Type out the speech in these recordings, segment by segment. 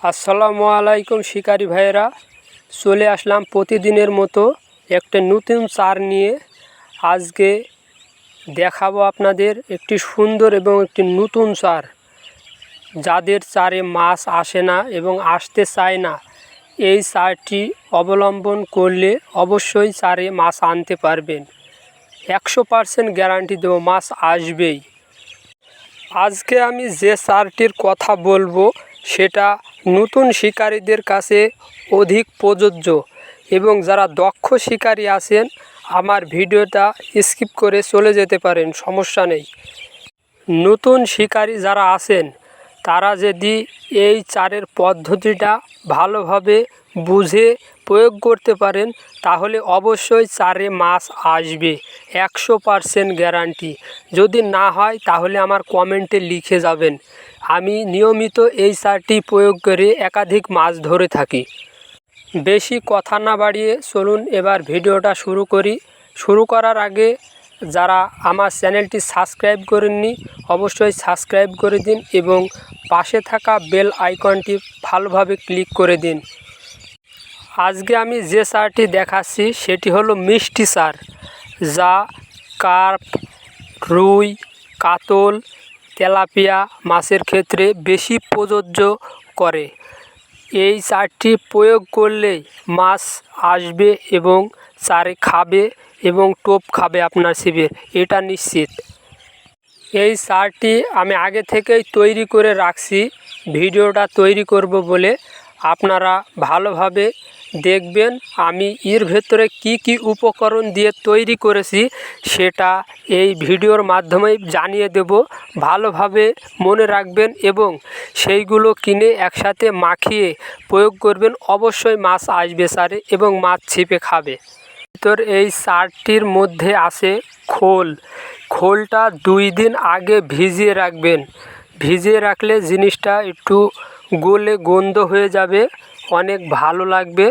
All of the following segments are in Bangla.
আসসালামু আলাইকুম শিকারি ভাইয়েরা, চলে আসলাম প্রতিদিনের মতো একটা নতুন চার নিয়ে। আজকে দেখাবো আপনাদের একটি সুন্দর এবং একটি নতুন চার। যাদের চারে মাছ আসে না এবং আসতে চায় না, এই চারটি অবলম্বন করলে অবশ্যই চারে মাছ আনতে পারবেন। 100% গ্যারান্টি দেবো, মাছ আসবেই। আজকে আমি যে চারটির কথা বলবো সেটা নতুন শিকারীদের কাছে অধিক প্রযোজ্য, এবং যারা দক্ষ শিকারী আছেন আমার ভিডিওটা স্কিপ করে চলে যেতে পারেন, সমস্যা নেই। নতুন শিকারী যারা আছেন তারা যদি এই চারের পদ্ধতিটা ভালোভাবে বুঝে প্রয়োগ করতে পারেন তাহলে অবশ্যই চারে মাছ আসবে, 100% গ্যারান্টি। যদি না হয় তাহলে আমার কমেন্টে লিখে যাবেন। আমি নিয়মিত এই চারটি প্রয়োগ করে একাধিক মাছ ধরে থাকি। বেশি কথা না বাড়িয়ে চলুন এবার ভিডিওটা শুরু করি। শুরু করার আগে যারা আমার চ্যানেলটি সাবস্ক্রাইব করেননি অবশ্যই সাবস্ক্রাইব করে দিন এবং পাশে থাকা বেল আইকনটি ভালোভাবে ক্লিক করে দিন। আজকে আমি যে চারটি দেখাচ্ছি সেটি হলো মিষ্টি চার, যা কার্প, রুই, কাতল, তেলাপিয়া মাছের ক্ষেত্রে বেশি প্রযোজ্য করে। এই চারটি প্রয়োগ করলেই মাছ আসবে এবং চারে খাবে এবং টোপ খাবে আপনার ছিপে, এটা নিশ্চিত। এই চারটি আমি আগে থেকেই তৈরি করে রাখছি, ভিডিওটা তৈরি করব বলে। আপনারা ভালোভাবে দেখবেন আমি এর ভেতরে কি কি উপকরণ দিয়ে তৈরি করেছি সেটা এই ভিডিওর মাধ্যমেই জানিয়ে দেব। ভালোভাবে মনে রাখবেন এবং সেইগুলো কিনে একসাথে মাখিয়ে প্রয়োগ করবেন, অবশ্যই মাছ আসবে চারে এবং মাছ ছিপে খাবে। ভিতর এই চারটির মধ্যে আছে খোল। খোলটা 2 দিন আগে ভিজিয়ে রাখবেন। ভিজিয়ে রাখলে জিনিসটা একটু গলে গন্ধ হয়ে যাবে, অনেক ভালো লাগবে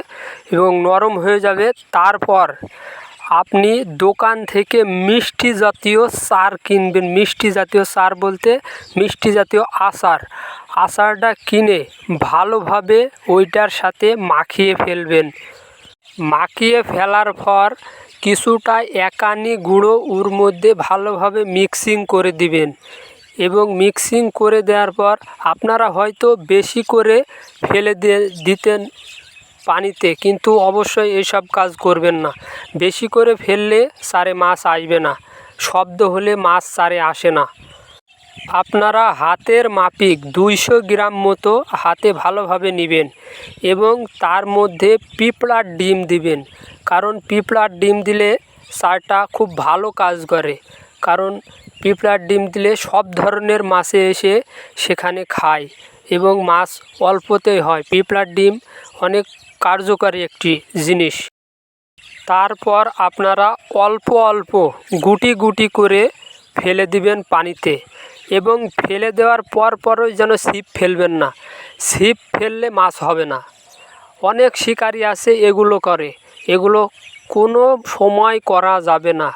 এবং নরম হয়ে যাবে। তারপর আপনি দোকান থেকে মিষ্টি জাতীয় চার কিনবেন। মিষ্টি জাতীয় চার বলতে মিষ্টি জাতীয় আচারটা কিনে ভালোভাবে ওইটার সাথে মাখিয়ে ফেলবেন। মাখিয়ে ফেলার পর কিছুটা একানি গুঁড়ো ওর মধ্যে ভালোভাবে মিক্সিং করে দিবেন এবং মিক্সিং করে দেওয়ার পর আপনারা হয়তো বেশি করে ফেলে দিতেন পানিতে, কিন্তু অবশ্যই এইসব কাজ করবেন না। বেশি করে ফেললে চারে মাছ আসবে না, শব্দ হলে মাছ চারে আসে না। আপনারা হাতের মাপিক 200 গ্রাম মতো হাতে ভালোভাবে নেবেন এবং তার মধ্যে পিঁপড়ার ডিম দিবেন, কারণ পিঁপড়ার ডিম দিলে চারটা খুব ভালো কাজ করে। কারণ পিঁপড়ার ডিম দিলে সব ধরনের মাছে এসে সেখানে খায় এবং মাছ অল্পতেই হয়। পিঁপড়ার ডিম অনেক কার্যকারী একটি জিনিস। তারপর আপনারা অল্প অল্প গুটি গুটি করে ফেলে দিবেন পানিতে এবং ফেলে দেওয়ার পরই যেন ছিপ ফেলবেন না। ছিপ ফেললে মাছ হবে না। অনেক শিকারি আছে এগুলো করে, এগুলো কোনো সময় করা যাবে না।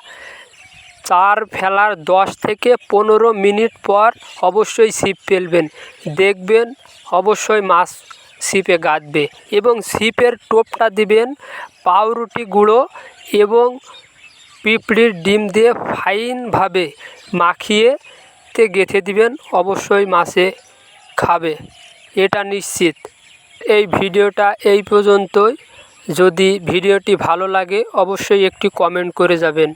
চার ফেলার 10 থেকে 15 মিনিট পর অবশ্যই ছিপ ফেলবেন, দেখবেন অবশ্যই মাছ ছিপে গাঁথবে। এবং ছিপের টোপটা দিবেন পাউরুটি গুঁড়ো এবং পিঁপড়ির ডিম দিয়ে ফাইনভাবে মাখিয়ে গেঁথে দিবেন, অবশ্যই মাছে খাবে, এটা নিশ্চিত। এই ভিডিওটা এই পর্যন্তই। যদি ভিডিওটি ভালো লাগে অবশ্যই একটি কমেন্ট করে যাবেন।